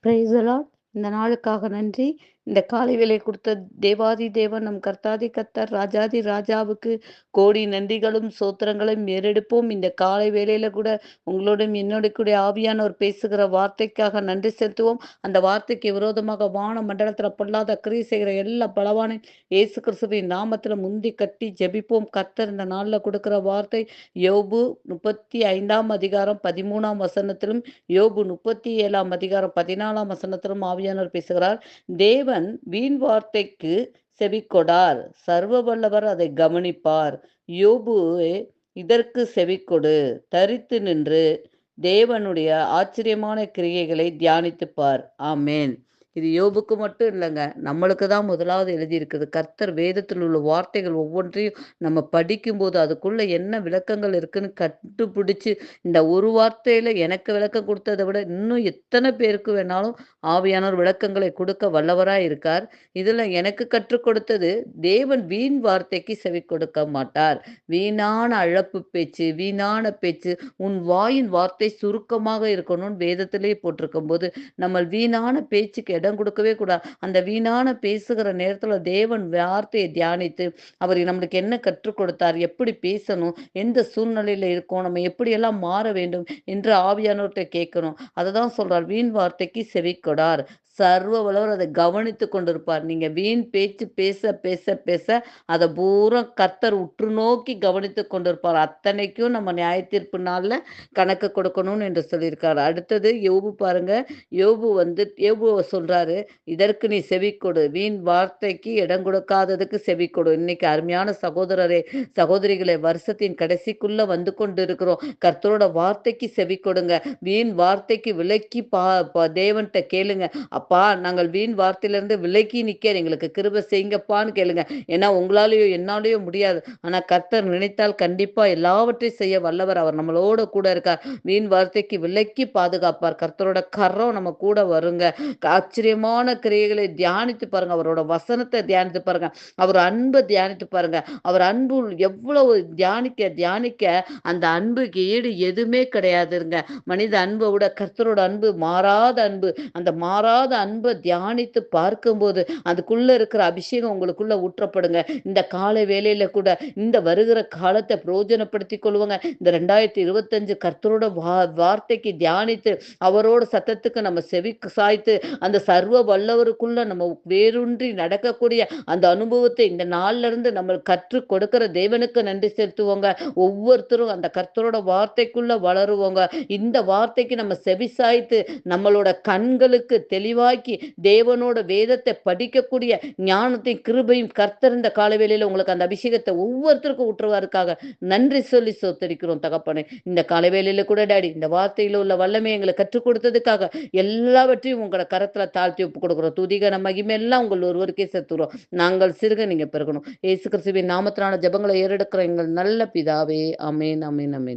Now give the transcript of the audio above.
Praise the Lord. இந்த நாளுக்காக நன்றி. இந்த காலை வேளை கொடுத்த தேவாதி தேவன் நம் கர்த்தாதி கர்த்தர் ராஜாதி ராஜாவுக்கு கோடி நன்றிகளும் சோத்திரங்களும் ஏறெடுப்போம். இந்த காலை வேளையில கூட உங்களோடும் என்னோட கூட ஆவியானவர் பேசுகிற வார்த்தைக்காக நன்றி செலுத்துவோம். அந்த வார்த்தைக்கு விரோதமாக வான மண்டலத்தில் பொல்லாத கிரியை செய்கிற எல்லா பலவானை இயேசு கிறிஸ்துவின் நாமத்தில் முந்தி கட்டி ஜெபிப்போம். கர்த்தர் இந்த நாளில் கொடுக்கிற வார்த்தை யோபு 35ஆம் அதிகாரம் 13ஆம் வசனத்திலும் யோபு 37ஆம் அதிகாரம் 14ஆம் வசனத்திலும் ஆவியானவர் பேசுகிறார். தேவன் வீண் வார்த்தைக்கு செவிக்கொடார், சர்வ வல்லவர் அதை கவனிப்பார். யோபுவே, இதற்கு செவிக்கொடு, தரித்து நின்று தேவனுடைய ஆச்சரியமான கிரியைகளை தியானித்துப் பார். ஆமென். இது யோபுக்கு மட்டும் இல்லைங்க, நம்மளுக்கு தான் முதலாவது எழுதியிருக்குது. கர்த்தர் வேதத்தில் உள்ள வார்த்தைகள் ஒவ்வொன்றையும் நம்ம படிக்கும்போது அதுக்குள்ள என்ன விளக்கங்கள் இருக்குன்னு கண்டுபிடிச்சு, இந்த ஒரு வார்த்தையில எனக்கு விளக்கம் கொடுத்ததை விட இன்னும் எத்தனை பேருக்கு வேணாலும் ஆவியானவர் விளக்கங்களை கொடுக்க வல்லவராய் இருக்கார். இதுல எனக்கு கற்றுக் கொடுத்தது, தேவன் வீண் வார்த்தைக்கு செவி கொடுக்க மாட்டார். வீணான அழப்பு பேச்சு, வீணான பேச்சு, உன் வாயின் வார்த்தை சுருக்கமாக இருக்கணும்னு வேதத்திலே போட்டிருக்கும் போது நம்ம வீணான பேச்சுக்கு இடம் கொடுக்கவே கூடாது. அந்த வீணான பேசுகிற நேரத்துல தேவன் வார்த்தையை தியானித்து அவர் நம்மளுக்கு என்ன கற்றுக் கொடுத்தார், எப்படி பேசணும், எந்த சூழ்நிலையில இருக்கோம், நம்ம எப்படியெல்லாம் மாற வேண்டும் என்று ஆவியானவர்கிட்ட கேட்கணும். அதை தான் சொல்றார், வீண் வார்த்தைக்கு செவி கொடார், சர்வ வல்லவர் அதை கவனித்து கொண்டிருப்பார். நீங்க வீண் பேச்சு பேச பேச பேச அதை பூரா கர்த்தர் உற்று நோக்கி கவனித்து கொண்டிருப்பார். அத்தனைக்கும் நம்ம நியாய தீர்ப்பு நாள்ல கணக்கு கொடுக்கணும்னு என்று சொல்லியிருக்காரு. அடுத்தது யோபு பாருங்க. யோபுவை சொல்றாரு, இதற்கு நீ செவி கொடு, வீண் வார்த்தைக்கு இடம் கொடுக்காததுக்கு செவி கொடு. இன்னைக்கு அருமையான சகோதரரே, சகோதரிகளை, வருஷத்தின் கடைசிக்குள்ள வந்து கொண்டு இருக்கிறோம். கர்த்தரோட வார்த்தைக்கு செவி கொடுங்க. வீண் வார்த்தைக்கு விலக்கி தேவன்கிட்ட கேளுங்க. அப்பா, நாங்கள் வீண் வார்த்தையிலிருந்து விலக்கி நிக்க எங்களுக்கு கிருபை செய்யுங்கப்பான்னு கேளுங்க. ஏன்னா உங்களாலேயோ என்னாலேயோ முடியாது. ஆனா கர்த்தர் நினைத்தால் கண்டிப்பா எல்லாவற்றையும் செய்ய வல்லவர். அவர் நம்மளோட கூட இருக்கார். வீண் வார்த்தைக்கு விலக்கி பாதுகாப்பார். கர்த்தரோட கரம் நம்ம கூட வருங்க. ஆச்சரியமான கிரியைகளை தியானித்து பாருங்க. அவரோட வசனத்தை தியானித்து பாருங்க. அவர் அன்பை தியானித்து பாருங்க. அவர் அன்பு எவ்வளவு தியானிக்க தியானிக்க அந்த அன்புக்கு ஈடு எதுவுமே கிடையாதுங்க. மனித அன்பை விட கர்த்தரோட அன்பு மாறாத அன்பு. அந்த மாறாத அன்பை தியானித்து பார்க்கும்போது அதுக்குள்ள இருக்கிற அபிஷேகம் உங்களுக்குள்ள ஊற்றப்படுங்க. இந்த காலை வேளையில கூட இந்த வருகிற காலத்தை பிரயோஜனப்படுத்திக் கொள்ளுவாங்க. இந்த 2025 கர்த்தரோட வார்த்தைக்கு தியானித்து அவரோட சத்தத்துக்கு நம்ம செவி சாய்த்து அந்த சர்வ வல்லவருக்குள்ள நம்ம வேரூன்றி நடக்கக்கூடிய அந்த அனுபவத்தை இந்த நாள்ல இருந்து நம்ம கற்றுக் கொடுக்கிற தேவனுக்கு நன்றி செலுத்துவோங்க. ஒவ்வொருத்தரும் அந்த கர்த்தரோட வார்த்தைக்குள்ள வளருவோங்க. இந்த வார்த்தைக்கு நம்ம செவி சாய்த்து நம்மளோட கண்களுக்கு தெளிவாக்கி தேவனோட வேதத்தை படிக்கக்கூடிய ஞானத்தையும் கிருபையும் கர்த்தர் இந்த காலவேளையில உங்களுக்கு அந்த அபிஷேகத்தை ஒவ்வொருத்தருக்கும் ஊற்றுவாருக்காக நன்றி சொல்லி சோத்தரிக்கிறோம் தகப்பனே. இந்த காலவேளையில கூட டாடி, இந்த வார்த்தையில உள்ள வல்லமை எங்களை கற்றுக் கொடுத்ததுக்காக எல்லாவற்றையும் உங்களோட கரத்துல தாழ்த்தி ஒப்பு கொடுக்குறோம். துதிகன மகிமை எல்லாம் உங்கள் ஒருவருக்கே செத்துறோம். நாங்கள் சிறுக, நீங்க பெருகணும். இயேசு கிறிஸ்துவின் நாமத்தினால ஜெபங்களை ஏறெடுக்கிற எங்கள் நல்ல பிதாவே. ஆமென், ஆமென், ஆமென்.